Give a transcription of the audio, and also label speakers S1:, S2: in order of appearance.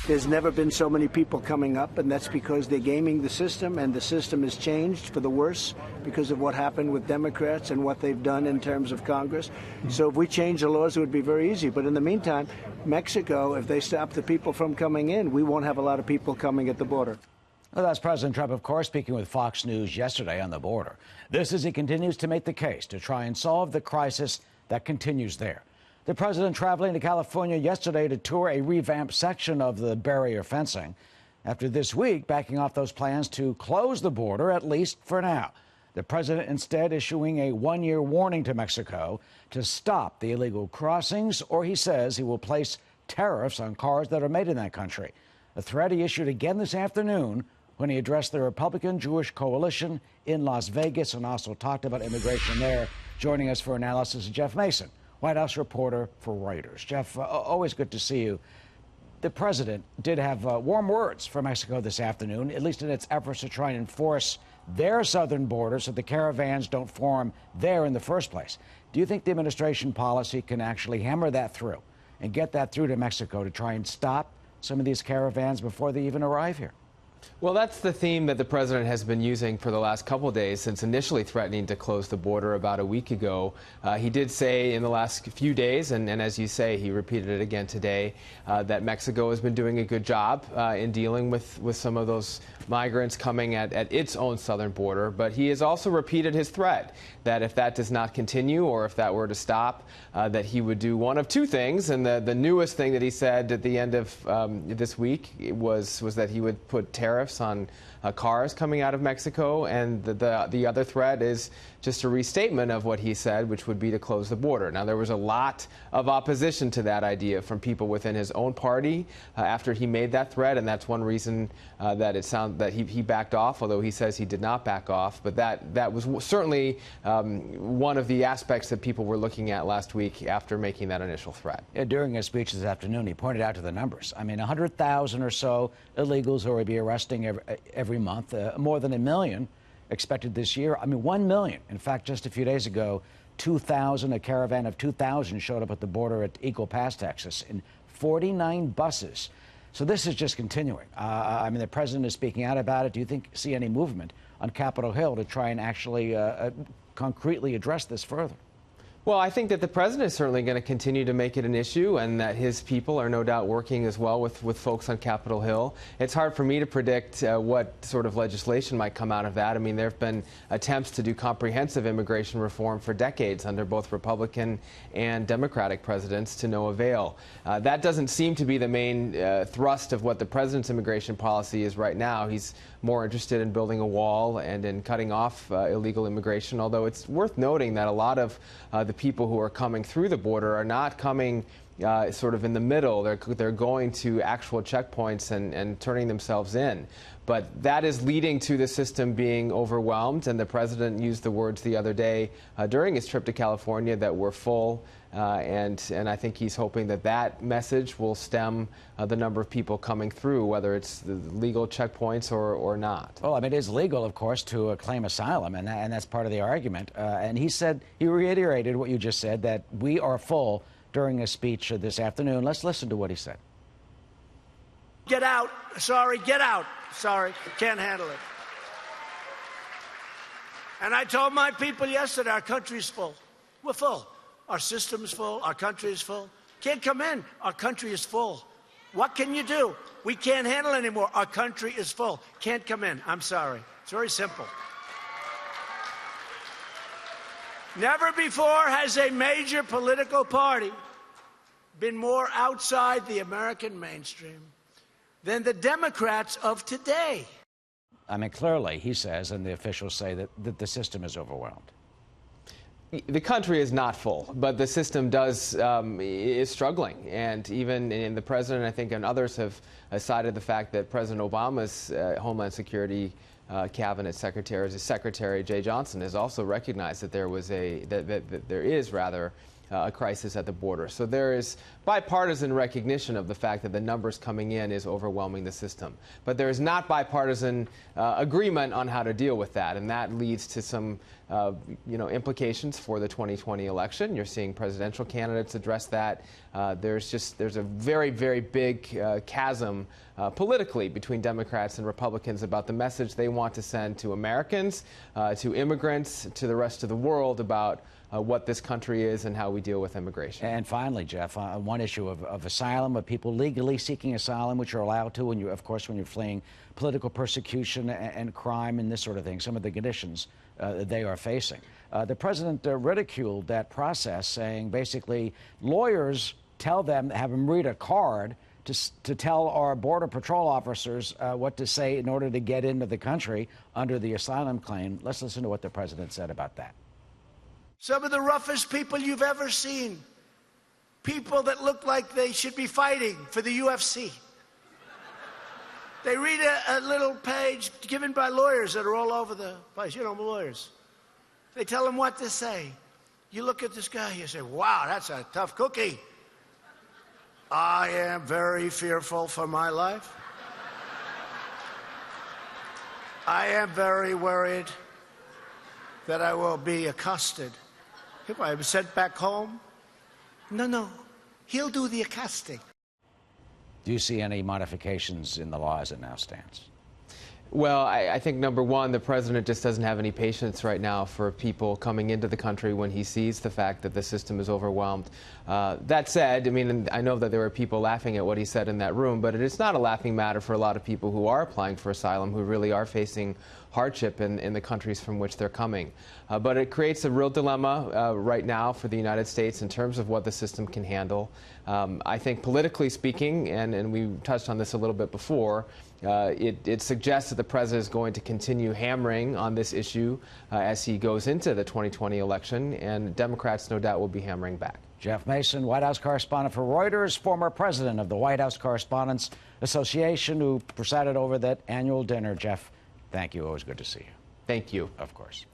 S1: There's never been so many people coming up, and that's because they're gaming the system, and the system has changed for the worse because of what happened with Democrats and what they've done in terms of Congress. So if we change the laws, it would be very easy. But in the meantime, Mexico, if they stop the people from coming in, we won't have a lot of people coming at the border.
S2: Well, that's President Trump, of course, speaking with Fox News yesterday on the border. This as he continues to make the case to try and solve the crisis that continues there. The president traveling to California yesterday to tour a revamped section of the barrier fencing after this week backing off those plans to close the border, at least for now. The president instead issuing a one-year warning to Mexico to stop the illegal crossings, or he says he will place tariffs on cars that are made in that country. A threat he issued again this afternoon when he addressed the Republican Jewish coalition in Las Vegas and also talked about immigration there. Joining us for analysis is Jeff Mason, White House reporter for Reuters. Jeff, always good to see you. The president did have warm words for Mexico this afternoon, at least in its efforts to try and enforce their southern border so the caravans don't form there in the first place. Do you think the administration policy can actually hammer that through and get that through to Mexico to try and stop some of these caravans before they even arrive here?
S3: Well, that's the theme that the president has been using for the last couple of days since initially threatening to close the border about a week ago. He did say in the last few days, and as you say, he repeated it again today, that Mexico has been doing a good job in dealing with some of those migrants coming at its own southern border. But he has also repeated his threat that if that does not continue or if that were to stop, that he would do one of two things. And the newest thing that he said at the end of this week was that he would put tariffs on cars coming out of Mexico, and the other threat is just a restatement of what he said, which would be to close the border. Now, there was a lot of opposition to that idea from people within his own party after he made that threat, and that's one reason that he backed off, although he says he did not back off. But that was certainly one of the aspects that people were looking at last week after making that initial threat.
S2: Yeah, during his speech this afternoon, he pointed out to the numbers. I mean, 100,000 or so illegals who will be arresting every month, more than 1 million expected this year. I mean, 1 million. In fact, just a few days ago, a caravan of 2,000 showed up at the border at Eagle Pass, Texas, in 49 buses. So this is just continuing. I mean, the president is speaking out about it. Do you see any movement on Capitol Hill to try and actually concretely address this further?
S3: Well, I think that the president is certainly going to continue to make it an issue, and that his people are no doubt working as well with folks on Capitol Hill. It's hard for me to predict what sort of legislation might come out of that. I mean, there have been attempts to do comprehensive immigration reform for decades under both Republican and Democratic presidents to no avail. That doesn't seem to be the main thrust of what the president's immigration policy is right now. He's more interested in building a wall and in cutting off illegal immigration, although it's worth noting that a lot of the people who are coming through the border are not coming sort of in the middle. They're going to actual checkpoints and turning themselves in. But that is leading to the system being overwhelmed, and the president used the words the other day during his trip to California that we're full, and I think he's hoping that message will stem the number of people coming through, whether it's the legal checkpoints or not.
S2: Well, I mean, it is legal, of course, to claim asylum, and that's part of the argument. And he reiterated what you just said, that we are full, during a speech this afternoon. Let's listen to what he said.
S1: Get out. Sorry, get out. Sorry, can't handle it. And I told my people yesterday, our country's full. We're full. Our system's full. Our country is full. Can't come in. Our country is full. What can you do? We can't handle anymore. Our country is full. Can't come in. I'm sorry. It's very simple. Never before has a major political party been more outside the American mainstream than the Democrats of today.
S2: I mean, clearly, he says, and the officials say, that the system is overwhelmed.
S3: The country is not full, but the system is struggling. And even in the president, I think, and others have cited the fact that President Obama's Homeland Security cabinet secretary Jay Johnson has also recognized that there is a crisis at the border. So there is bipartisan recognition of the fact that the numbers coming in is overwhelming the system. But there is not bipartisan agreement on how to deal with that, and that leads to some implications for the 2020 election. You're seeing presidential candidates address that. There's a very, very big chasm politically between Democrats and Republicans about the message they want to send to Americans, to immigrants, to the rest of the world about what this country is and how we deal with immigration.
S2: And finally, Jeff, one issue of asylum, of people legally seeking asylum, which are allowed to, and of course, when you're fleeing political persecution and crime and this sort of thing, some of the conditions they are facing. The president ridiculed that process, saying basically lawyers have them read a card to tell our Border Patrol officers what to say in order to get into the country under the asylum claim. Let's listen to what the president said about that.
S1: Some of the roughest people you've ever seen. People that look like they should be fighting for the UFC. They read a little page given by lawyers that are all over the place. Lawyers. They tell them what to say. You look at this guy, you say, wow, that's a tough cookie. I am very fearful for my life. I am very worried that I will be accosted. If I am sent back home, no, he'll do the accosting.
S2: Do you see any modifications in the law as it now stands?
S3: Well, I think, number one, the president just doesn't have any patience right now for people coming into the country when he sees the fact that the system is overwhelmed. That said, I know that there were people laughing at what he said in that room, but it is not a laughing matter for a lot of people who are applying for asylum, who really are facing hardship in the countries from which they're coming. But it creates a real dilemma right now for the United States in terms of what the system can handle. I think politically speaking, and we touched on this a little bit before, it suggests that the president is going to continue hammering on this issue as he goes into the 2020 election, and Democrats no doubt will be hammering back.
S2: Jeff Mason, White House correspondent for Reuters, former president of the White House Correspondents Association, who presided over that annual dinner. Jeff, thank you. Always good to see you.
S3: Thank you.
S2: Of course.